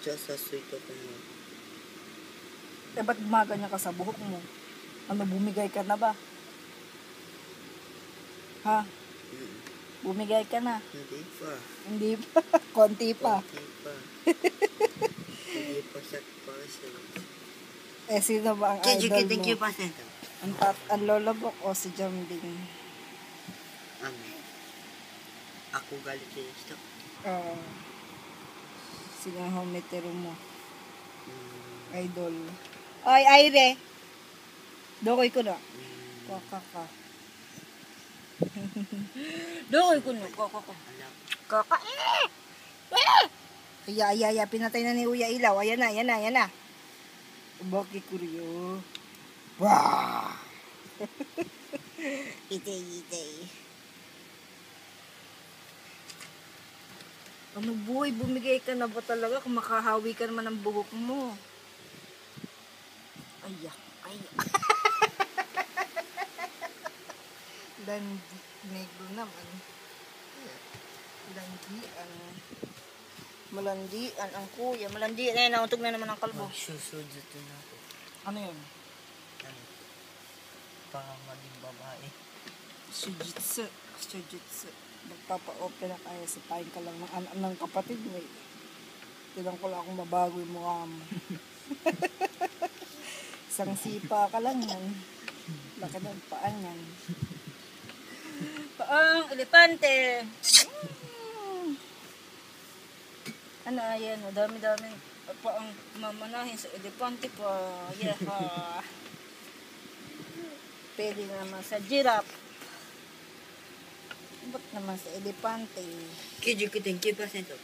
Diyan sa suito ko mo. Eh, ba't gumaganyan ka sa buhok mo? Ano, bumigay ka na ba? Ha? Bumigay ka na? Hindi pa. Hindi pa. Konti pa. Konti pa. Hindi pa siya person. Eh, sino ba ang idol mo? Thank you, Pasento. Ang lolobok o si Jambing? Ako galit kay Isto. Sino ang hometero mo? Idol. Oy, Aire! Dokoy ko na. Kaka. Dokoy ko na. Kaka. Kaya, pinatay na ni Uya Ilaw. Ayan na. Baki kuryo. Wah! Itay. Ano boy, bumigay ka na ba talaga kung makahawi ka naman ng buhok mo? Ayak. Negro naman. Malandian ang kuya. Malandian. Eh, nautog na naman ang kalbo. Magsusudot na ako. Ano yun? Para maging babae. Sujitsu. Magpapa-open na kaya sipahin ka lang ng kapatid mo eh. Tilang ko lang akong mabago yung mukha mo. Isang sipa ka lang yan. Laki ng paan yan. Paang elepante. Ano ayan, dami-dami. Paang mamanahin sa elepante pa. Yeah. Pwede naman sa giraffe. Ba't naman sa elepante? Thank you, Pasento.